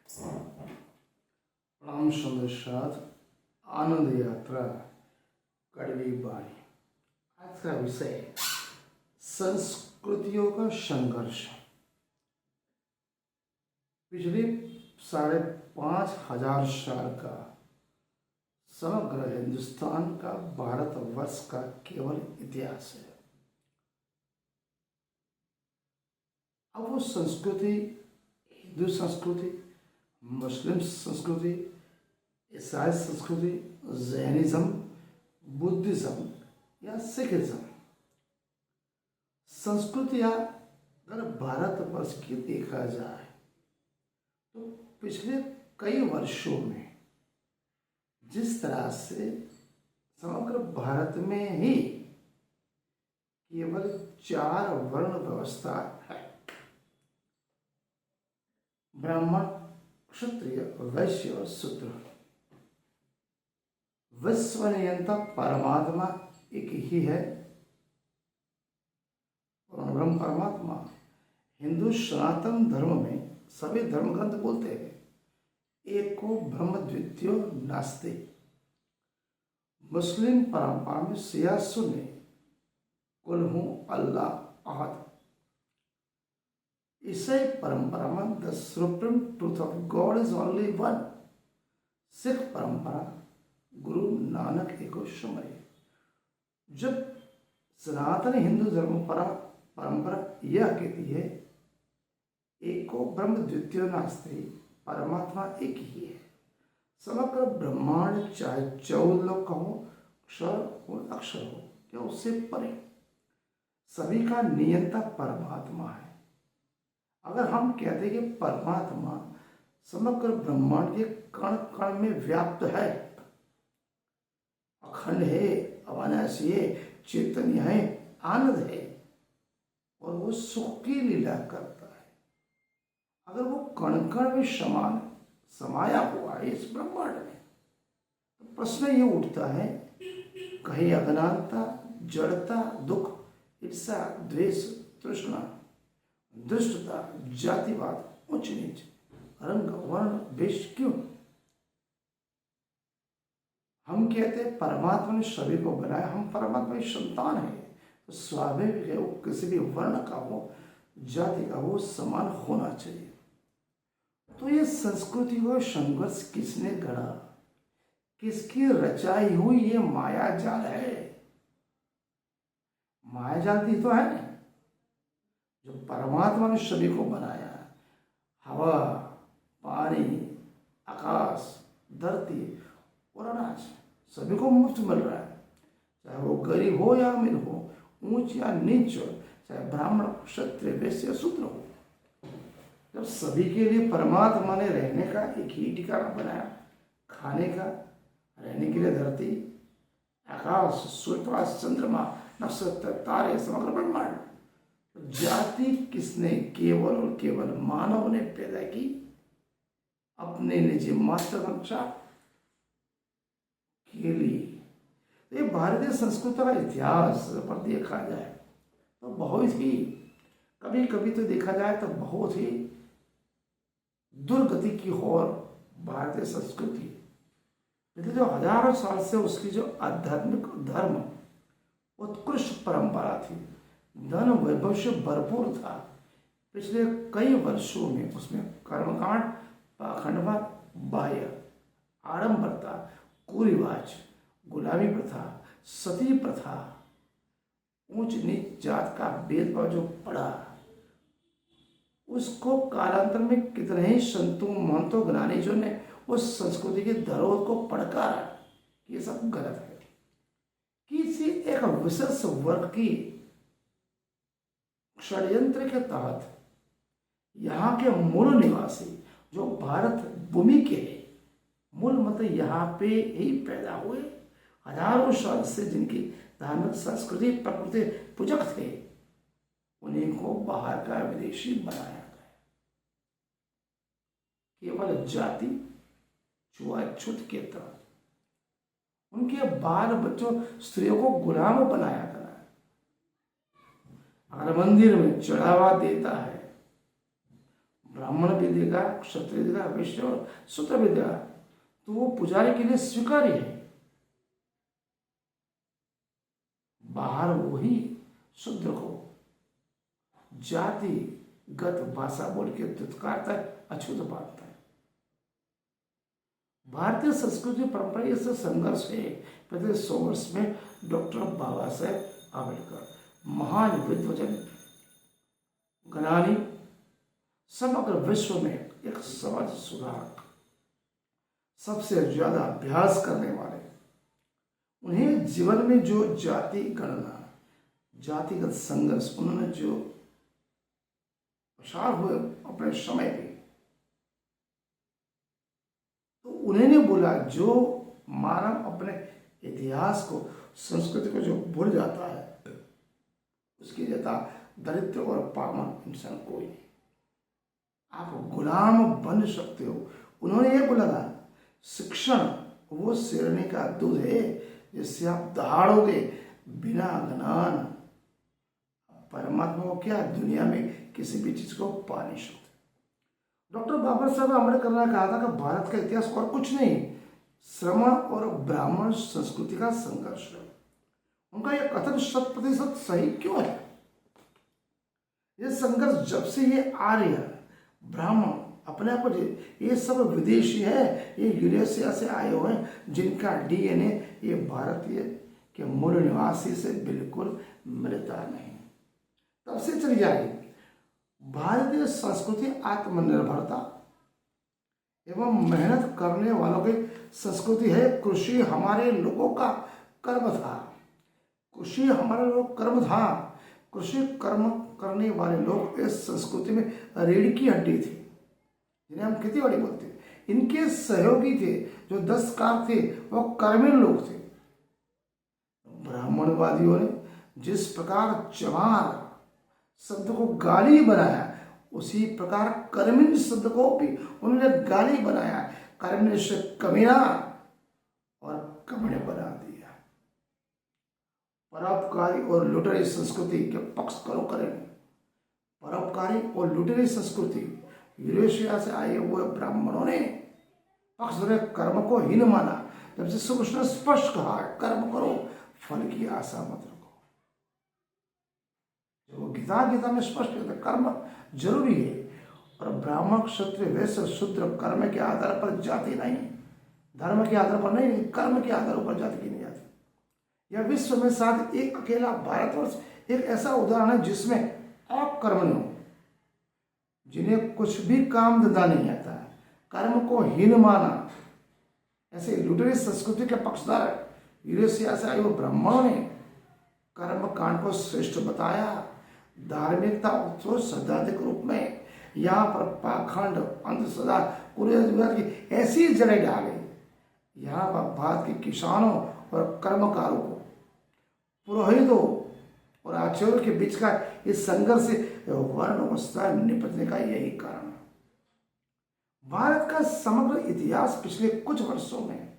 प्रणाम संदेशात आनंद यात्रा कड़वी बाणी। आज का विषय संस्कृतियों का संघर्ष। पिछले 5,500 साल का समग्र हिंदुस्तान का भारतवर्ष का केवल इतिहास है। अब वो संस्कृति हिंदू संस्कृति, मुस्लिम संस्कृति, ईसाई संस्कृति, जैनिज्म, बुद्धिज्म या सिखिज्म, संस्कृतियाँ अगर भारतवर्ष की देखा जाए तो पिछले कई वर्षों में जिस तरह से समग्र भारत में ही केवल 4 वर्ण व्यवस्था है, ब्राह्मण, क्षत्रिय, वैश्य और शूद्र। विश्व नियंता परमात्मा एक ही है, ब्रह्म परमात्मा। हिंदू सनातन धर्म में सभी धर्म ग्रंथ बोलते हैं एको ब्रह्म द्वितीयो नास्ति। मुस्लिम परंपरा में शिया सुन्नी कुल हूँ अल्लाह अहद। ईसाई परंपरा में the supreme truth of God is only one. Sikh परंपरा गुरु नानक एको समय। जब सनातन हिंदू धर्म परंपरा यह कहती है एको ब्रह्म द्वितीयो नास्ति, परमात्मा एक ही है। समग्र ब्रह्मांड चाहे 14 लोग कहो, क्षर हो अक्षर हो या उससे परे, सभी का नियंता परमात्मा है। अगर हम कहते हैं कि परमात्मा समग्र ब्रह्मांड के कण कण में व्याप्त है, अखंड है, अविनाशी है, चैतन्य है, आनंद है और वो सुख की लीला करता है, अगर वो कण कण में समान समाया हुआ है इस ब्रह्मांड में, तो प्रश्न ये उठता है कहीं अज्ञानता, जड़ता, दुख, ईर्षा, द्वेष, तृष्णा, दुष्टता, जातिवाद, उच्च नीच, रंग, वर्ण, वेश क्यों? हम कहते हैं परमात्मा ने सभी को बनाया, हम परमात्मा की संतान है, तो स्वाभाविक है वो किसी भी वर्ण का हो, जाति का हो, समान होना चाहिए। तो ये संस्कृति को संघर्ष किसने गढ़ा, किसकी रचाई हुई ये माया जाल है? माया जाल भी तो है ना, जो परमात्मा ने सभी को बनाया। हवा, पानी, आकाश, धरती और अनाज सभी को मुफ्त मिल रहा है, चाहे वो गरीब हो या अमीर हो, ऊंच या नीच हो, चाहे ब्राह्मण, क्षत्रिय, वैश्य या शूद्र हो। जब सभी के लिए परमात्मा ने रहने का एक ही ठिकाना बनाया, खाने का, रहने के लिए धरती, आकाश, सूर्य, चंद्रमा, नक्षत्र, तारे, समग्र ब्रह्मांड, जाति किसने केवल और केवल मानव ने पैदा की अपने निजी महत्वाकांक्षा के लिए। तो ये भारतीय संस्कृति का इतिहास पर देखा जाए तो बहुत ही, कभी कभी तो देखा जाए तो बहुत ही दुर्गति की ओर भारतीय संस्कृति, जो हजारों साल से उसकी जो आध्यात्मिक धर्म उत्कृष्ट परंपरा थी, धन वैभव से भरपूर था, पिछले कई वर्षों में उसमें कर्मकांड, पाखंडवाद, बाह्य आडंबरता, कुरिवाज, गुलामी प्रथा, सती प्रथा, ऊंच नीच जात का भेदभाव जो पड़ा, उसको कालांतर में कितने ही संतों, महंतों, ज्ञानीजों ने उस संस्कृति के धरोहर को पड़कारा कि ये सब गलत है। किसी एक विशेष वर्ग की षड्यंत्र के तहत यहाँ के मूल निवासी जो भारत भूमि के है, मूल मतलब यहाँ पे ही पैदा हुए, हजारों साल से जिनकी धार्मिक, संस्कृति, प्रकृति पूजक थे, उन्हीं को बाहर का विदेशी बनाया गया। केवल जाति छूआछूत के तहत उनके बाल बच्चों, स्त्रियों को गुलाम बनाया गया। अगर मंदिर में चढ़ावा देता है, ब्राह्मण भी देगा, क्षत्रिय देगा, वैश्य और शूद्र भी देगा, तो वो पुजारी के लिए स्वीकार्य है। बाहर वही शूद्र को जातिगत भाषा बोल के दुत्कारता है, अछूत बांटता है। भारतीय संस्कृति परंपरा से संघर्ष है। पिछले 100 वर्ष में डॉक्टर बाबा साहेब आम्बेडकर, महान विद्वजन, ज्ञानी, समग्र विश्व में एक समाज सुधारक, सबसे ज्यादा अभ्यास करने वाले, उन्हें जीवन में जो जाति गणना, जातिगत संघर्ष उन्होंने जो प्रसार हुए अपने समय पे, तो उन्होंने बोला जो मानव अपने इतिहास को, संस्कृति को जो भूल जाता है, उसकी जैसा दरिद्र और पावन इंसान कोई नहीं। आप गुलाम बन सकते हो। उन्होंने ये बोला था, शिक्षण वो शेरनी का दूध है जिससे आप दहाड़ोगे, बिना ज्ञान परमात्मा को क्या दुनिया में किसी भी चीज को पा नहीं सकते। डॉक्टर बाबा साहब आम्बेडकर ने कहा था कि भारत का इतिहास और कुछ नहीं, श्रमण और ब्राह्मण संस्कृति का संघर्ष है। उनका यह कथन 100% सही क्यों है? ये संघर्ष जब से ये आर्य ब्राह्मण अपने आप को, ये सब विदेशी है, ये यूरेशिया से आए हुए हैं, जिनका डीएनए ये भारतीय के मूल निवासी से बिल्कुल मिलता नहीं, तब से चली जाएगी। भारतीय संस्कृति आत्मनिर्भरता एवं मेहनत करने वालों की संस्कृति है। कृषि हमारे लोगों का कर्म था, कृषि हमारे लोग कर्म था। कृषि कर्म करने वाले लोग इस संस्कृति में रीढ़ की हड्डी थी, जिन्हें हम खेती-बाड़ी बोलते हैं। इनके सहयोगी थे जो 10 कार थे, वो कर्मिण लोग थे। ब्राह्मणवादियों ने जिस प्रकार चमार शब्द को गाली बनाया, उसी प्रकार कर्मिण शब्द को भी उन्होंने गाली बनाया। कर्मिण से कमीना और कमीने बना दिया। परोपकारी और लुटेरी संस्कृति के पक्ष करो करें। परोपकारी और लुटेरी संस्कृति, यूरेशिया से आए हुए ब्राह्मणों ने पक्ष कर्म को हीन माना। जब से श्री कृष्ण ने स्पष्ट कहा, कर्म करो, फल की आशा मत रखो। जो गीता में स्पष्ट कहते, कर्म जरूरी है। और ब्राह्मण, क्षत्रिय, वैश्य, शूद्र कर्म के आधार पर जाति नहीं, धर्म के आधार पर नहीं, कर्म के आधार पर जाति की नहीं जाती। यह विश्व में शायद एक अकेला भारतवर्ष एक ऐसा उदाहरण है जिसमें अकर्मण्यों, जिन्हें कुछ भी काम धंधा नहीं आता, कर्म को हीन माना, ऐसे लुटेरी संस्कृति के पक्षधर यूरेशिया से आए हुए ब्राह्मणों ने कर्म कांड को श्रेष्ठ बताया। धार्मिकता उत्सव श्रद्धा के रूप में यहाँ पर पाखंड, अंधश्रद्धा, कुरीति की ऐसी जड़ें डाले। यहाँ पर भारत के किसानों और कर्मकारों को, पुरोहितों और आचार्यों के बीच का इस संघर्ष से वर्ण अवस्था निपटने का यही कारण है। भारत का समग्र इतिहास पिछले कुछ वर्षों में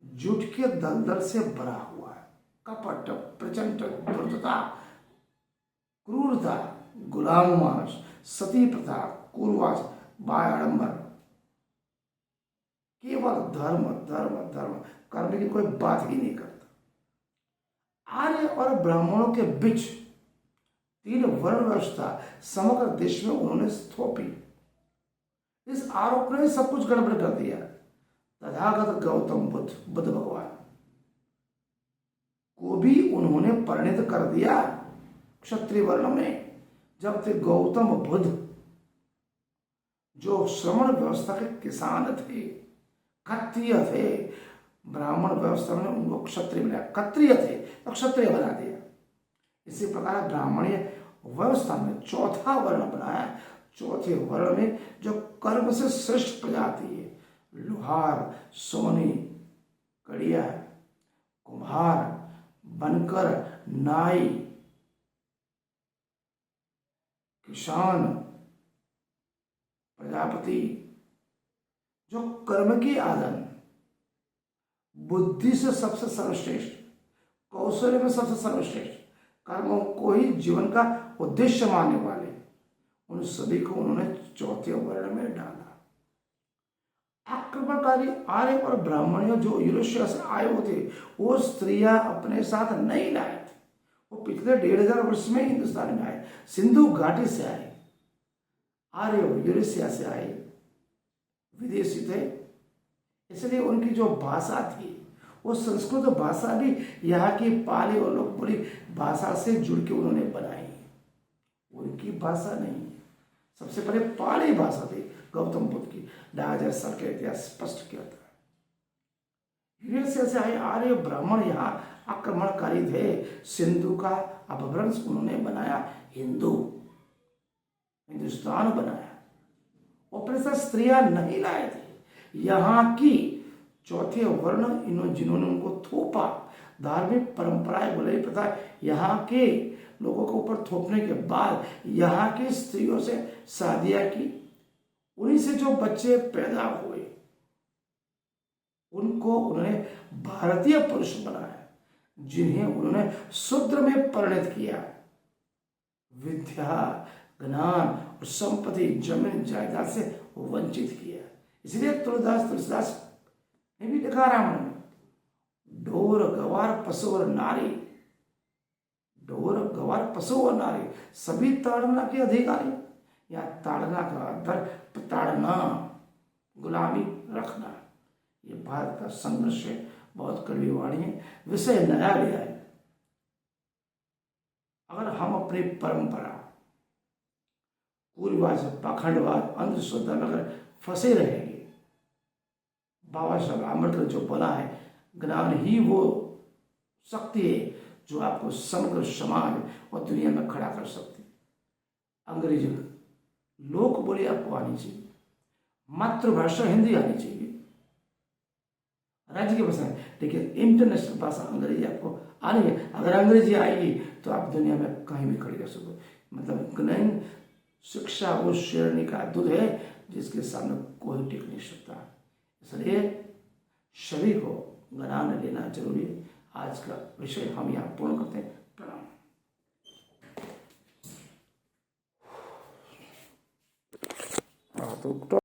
झूठ के दलदल से भरा हुआ है। कपट, प्रचंड द्रुतता, क्रूरता, गुलाम मानस, सती प्रथा, कुर्वास, बायाडंबर, केवल धर्म धर्म धर्म, कर्म की कोई बात ही नहीं करता। आर्य और ब्राह्मणों के बीच 3 वर्ण व्यवस्था समग्र देश में उन्होंने थोपी। इस आरोप ने सब कुछ गड़बड़ कर दिया। तथागत गौतम बुद्ध भगवान को भी उन्होंने परिणित कर दिया क्षत्रिय वर्ण में। जब थे गौतम बुद्ध, जो श्रमण व्यवस्था के किसान थे, क्षत्रिय थे, ब्राह्मण व्यवस्था में उनको क्षत्रिय बनाया, क्षत्रिय थे तो क्षत्रिय बना दिया। इसी प्रकार ब्राह्मणीय व्यवस्था में चौथा वर्ण बनाया। चौथे वर्ण में जो कर्म से श्रेष्ठ प्रजाति है, लोहार, सोनी, कड़िया, कुम्हार, बनकर, नाई, किसान, प्रजापति, जो कर्म की आदन, बुद्धि से सबसे सर्वश्रेष्ठ, कौशल्य में सबसे सर्वश्रेष्ठ, कर्मों को ही जीवन का उद्देश्य मानने वाले, उन सभी को उन्होंने चौथे वर्ण में डाला। आक्रमणकारी आर्य और ब्राह्मणियों जो यूरेशिया से आए हुए थे, वो स्त्रियां अपने साथ नहीं लाए थे। वो पिछले 1500 वर्ष में हिंदुस्तान में आए, सिंधु घाटी से आए। आर्य यूरेशिया से आए, विदेशी थे, इसलिए उनकी जो भाषा थी वो संस्कृत भाषा भी यहाँ की पाली और लोकप्रिय भाषा से जुड़ के उन्होंने बनाई। उनकी भाषा नहीं है, सबसे पहले पाली भाषा थी गौतम बुद्ध की। 2000 साल का इतिहास स्पष्ट किया था। यूरेशिया से आए आर्य ब्राह्मण यहाँ आक्रमणकारी थे। सिंधु का अपभ्रंश उन्होंने बनाया, हिंदुस्तान बनाया। अपने साथ स्त्रियां नहीं लाए थे। यहाँ की चौथे वर्ण जिन्होंने उनको थोपा, धार्मिक परंपराएं बुलाई प्रथा यहाँ के लोगों के ऊपर थोपने के बाद यहाँ की स्त्रियों से शादियां की। उन्हीं से जो बच्चे पैदा हुए उनको उन्होंने भारतीय पुरुष बनाया, जिन्हें उन्होंने शूद्र में परिणत किया। विद्या, ज्ञान और संपत्ति, जमीन जायदाद से वंचित किया। इसलिए तुलसीदास ने भी लिखा रामायण में, ढोर गवार पशु और नारी, ढोर गवार पशु और नारी सभी ताड़ना के अधिकारी। या ताड़ना का अर्थ ताड़ना, गुलामी रखना। ये भारत का संघर्ष है, बहुत कड़वी वाणी है, विषय नया लिया है। अगर हम अपनी परंपरा, कुरीवाद, पाखंडवाद, अंधश्रद्धा में अगर फंसे रहेंगे, बाबा साहब आम्बेडकर जो बोला है, ज्ञान ही वो शक्ति है जो आपको समग्र समाज और दुनिया में खड़ा कर सकती है। अंग्रेजी लोक बोली आपको आनी चाहिए, मातृभाषा हिंदी आनी चाहिए, राज्य की भाषा, लेकिन इंटरनेशनल भाषा अंग्रेजी आपको आनी है। अगर अंग्रेजी आएगी तो आप दुनिया में कहीं भी खड़ी कर सकोगे। मतलब ज्ञान, शिक्षा वो शेरनी का दूध है जिसके सामने कोई टिक नहीं सकता। इसलिए सभी को ज्ञान लेना जरूरी है। आज का विषय हम यहाँ पूर्ण करते हैं। प्रणाम। तो